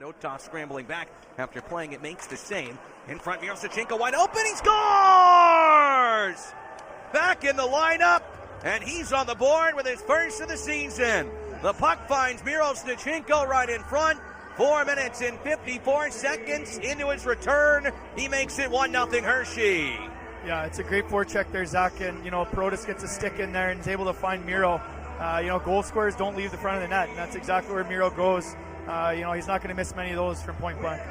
Otoff scrambling back after playing it makes the same. In front, Miroshnichenko wide open, he scores! Back in the lineup, and he's on the board with his first of the season. The puck finds Miroshnichenko right in front. 4 minutes and 54 seconds into his return. He makes it 1-0 Hershey. Yeah, it's a great forecheck there, Zach, and Protas gets a stick in there and is able to find Miro. Goal scorers don't leave the front of the net, and that's exactly where Miro goes. He's not going to miss many of those from point blank.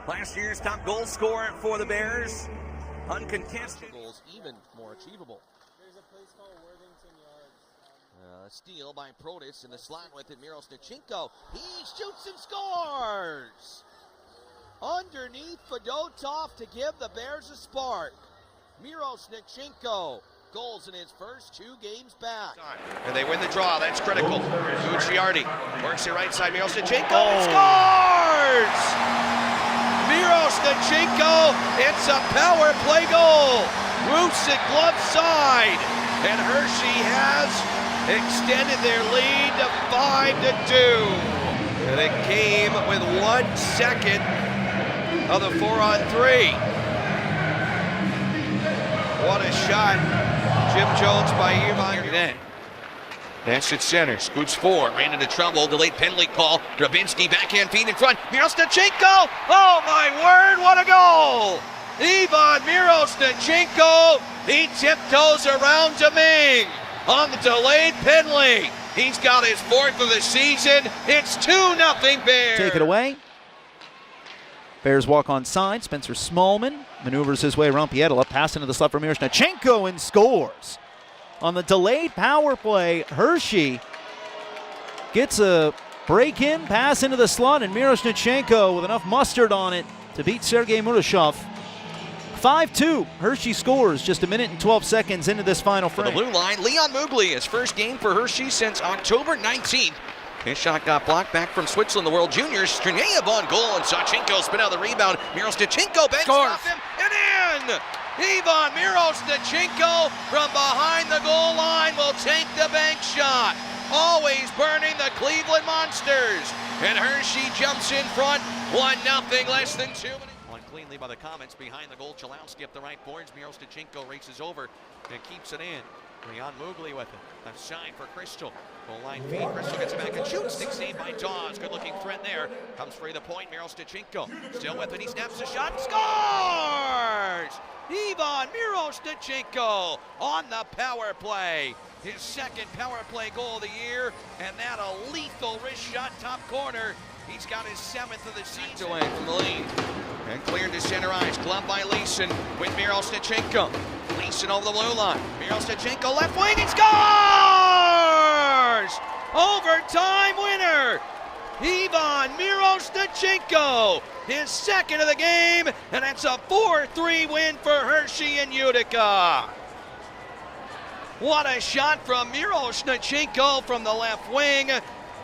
Last year's top goal scorer for the Bears, uncontested. Goals even more achievable. There's a place called Worthington Yards. Steal by Protas in the slot with it. Miroshnichenko. He shoots and scores! Underneath Fedotov to give the Bears a spark. Miroshnichenko goals in his first 2 games back. And they win the draw. That's critical. Gucciardi works it right side. Miroshnichenko scores! Miroshnichenko, it's a power play goal. Roofs it glove side. And Hershey has extended their lead to 5-2. And it came with 1 second of the 4-on-3. What a shot. Jim Jones by Ivan. That's at center. Scoots 4. Ran into trouble. Delayed penalty call. Grabinski backhand feed in front. Miroshnichenko! Oh my word, what a goal! Ivan Miroshnichenko, he tiptoes around to Ming on the delayed penalty. He's got his 4th of the season. It's 2-0 Bears. Take it away. Bears walk on side. Spencer Smallman maneuvers his way around Pietila. Pass into the slot for Miroshnichenko and scores. On the delayed power play, Hershey gets a break-in, pass into the slot, and Miroshnichenko with enough mustard on it to beat Sergei Murashov. 5-2. Hershey scores just 1 minute and 12 seconds into this final frame. For the blue line, Leon Mugli, his first game for Hershey since October 19th. His shot got blocked back from Switzerland, the World Juniors. Strinayev on goal, and Sachenko spin out the rebound. Miroshnichenko bench off him, and in! Ivan Miroshnichenko from behind the goal line will take the bank shot. Always burning the Cleveland Monsters. And Hershey jumps in front, 1-0, less than 2 minutes. Won cleanly by the Comets behind the goal. Chalowski up the right boards. Miroshnichenko races over and keeps it in. Leon Mugli with it. A shine for Crystal. Goal line feed. Crystal gets back and shoots. Stick saved by Dawes. Good looking threat there. Comes free the point. Miroshnichenko still with it. He snaps the shot. Scores! Ivan Miroshnichenko on the power play. His 2nd power play goal of the year. And that a lethal wrist shot top corner. He's got his 7th of the season. Away from the lead. And cleared to center ice. Glove by Leeson with Miroshnichenko. Leeson over the blue line. Miroshnichenko left wing, he scores! Overtime winner! Ivan Miroshnichenko, his 2nd of the game, and it's a 4-3 win for Hershey and Utica. What a shot from Miroshnichenko from the left wing.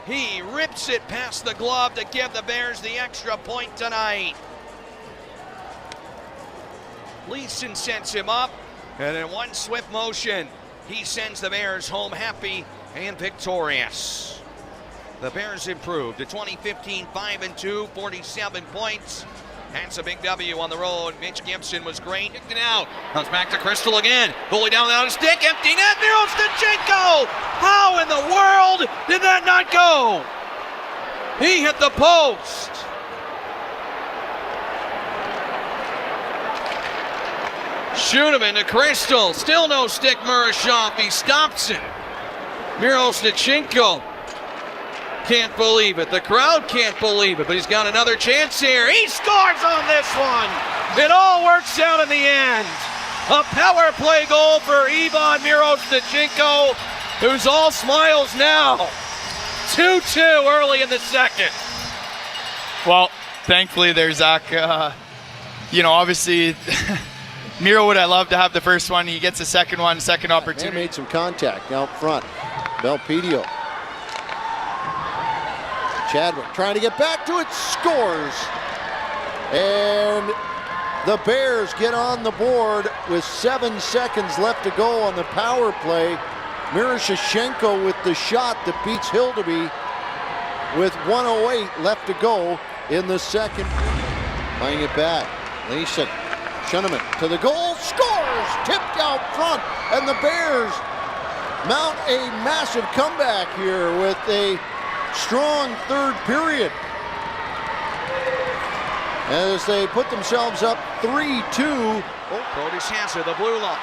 He rips it past the glove to give the Bears the extra point tonight. Leeson sends him up, and in one swift motion, he sends the Bears home happy and victorious. The Bears improved to 2015, 5-2, 47 points. That's a big W on the road. Mitch Gibson was great. Kicked it out. Comes back to Crystal again. Goalie down without a stick. Empty net. Miroshnichenko! How in the world did that not go? He hit the post. Shoot him into Crystal. Still no stick, Murashov. He stops it. Miroshnichenko can't believe it. The crowd can't believe it, but he's got another chance here. He scores on this one. It all works out in the end. A power play goal for Ivan Miroshnichenko, who's all smiles now. 2-2 early in the 2nd. Well, thankfully there, Zach. Obviously, Miro would have loved to have the first one. He gets the second one, second opportunity. They made some contact out front. Belpedio. Chadwick trying to get back to it, scores. And the Bears get on the board with 7 seconds left to go on the power play. Miroshnichenko with the shot that beats Hildeby. with 1:08 left to go in the second. Playing it back. Leeson, Shinneman to the goal, scores! Tipped out front, and the Bears mount a massive comeback here with a strong third period as they put themselves up 3-2. Produce Hanser, the blue line.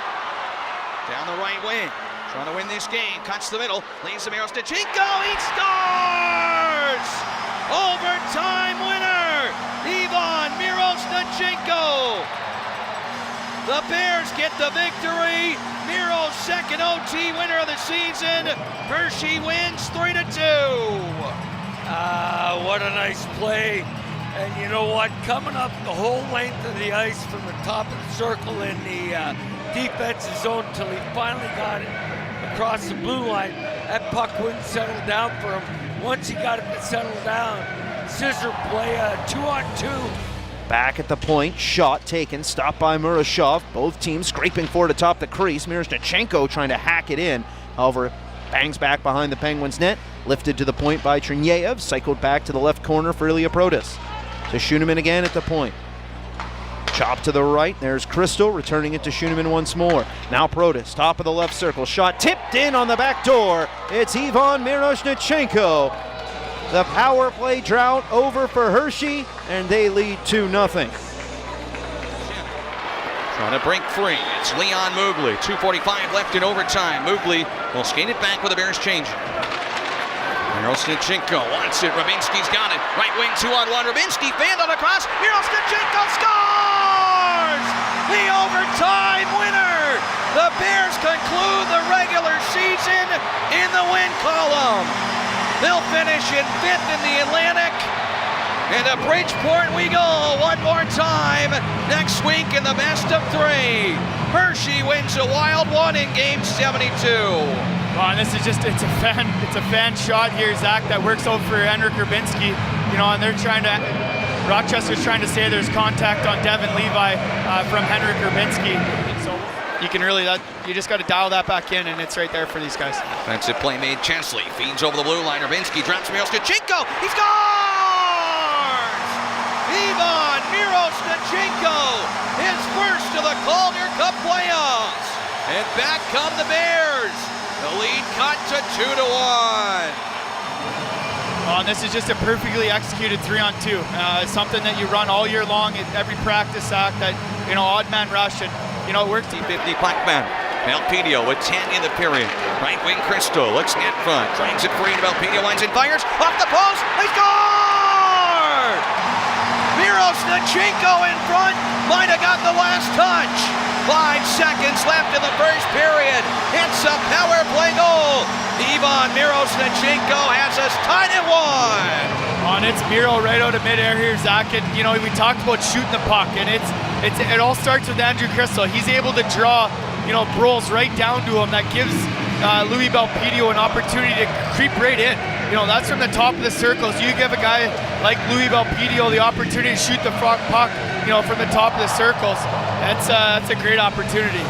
Down the right wing. Trying to win this game. Cuts the middle. Leaves to Miroshnichenko. He scores! Overtime winner! Ivan Miroshnichenko! The Bears get the victory. Miro's second OT winner of the season. Hershey wins 3-2. What a nice play. And you know what? Coming up the whole length of the ice from the top of the circle in the defensive zone until he finally got it across the blue line. That puck wouldn't settle down for him. Once he got it to settle down, scissor play, 2-on-2. Back at the point, shot taken, stopped by Murashov. Both teams scraping forward atop the crease. Miroshnichenko trying to hack it in. However, bangs back behind the Penguins' net. Lifted to the point by Cherniev. Cycled back to the left corner for Ilya Protas. To Schuneman again at the point. Chop to the right. There's Crystal returning it to Schuneman once more. Now Protas, top of the left circle. Shot tipped in on the back door. It's Ivan Miroshnichenko. The power play drought over for Hershey, and they lead 2-0. Trying to break free. It's Leon Mugli. 2:45 left in overtime. Mugli will skate it back with the Bears changing. Miroshnichenko wants it. Rabinski's got it. Right wing 2-on-1. Rabinski fanned on the cross. Miroshnichenko scores! The overtime winner! The Bears conclude the regular season in the win column. They'll finish in 5th in the Atlantic. And to Bridgeport we go one more time next week in the best of 3. Hershey wins a wild one in game 72. Well, and this is just, it's a fan shot here, Zach, that works out for Henrik Rabinski. You know, and they're trying to, Rochester's trying to say there's contact on Devin Levi from Henrik Rabinski. So you can really, you just got to dial that back in, and it's right there for these guys. Defensive play made. Chesley feeds over the blue line. Rabinski drops Miroshnichenko. He scores! Ivan Miroshnichenko, his first of the Calder Cup playoffs. And back come the Bears. The lead cut to 2-1. Oh, and this is just a perfectly executed 3-on-2. Something that you run all year long at every practice act, that, you know, odd man rush, and, you know, it worked. 50 Blackman. Belpedio with 10 in the period. Right wing Crystal looks net front. Drags it free to Belpedio, winds and fires. Off the post. They score! Miroshnichenko in front. Might have got the last touch. 5 seconds left in the first period. It's a power play goal. Ivan Miroshnichenko has us tied at 1. On it's Miro right out of midair here, Zach. And, you know, we talked about shooting the puck, and it all starts with Andrew Crystal. He's able to draw, you know, Broles right down to him. That gives Louis Belpedio an opportunity to creep right in. You know, that's from the top of the circles. You give a guy like Louis Belpedio the opportunity to shoot the puck, you know, from the top of the circles. That's a great opportunity.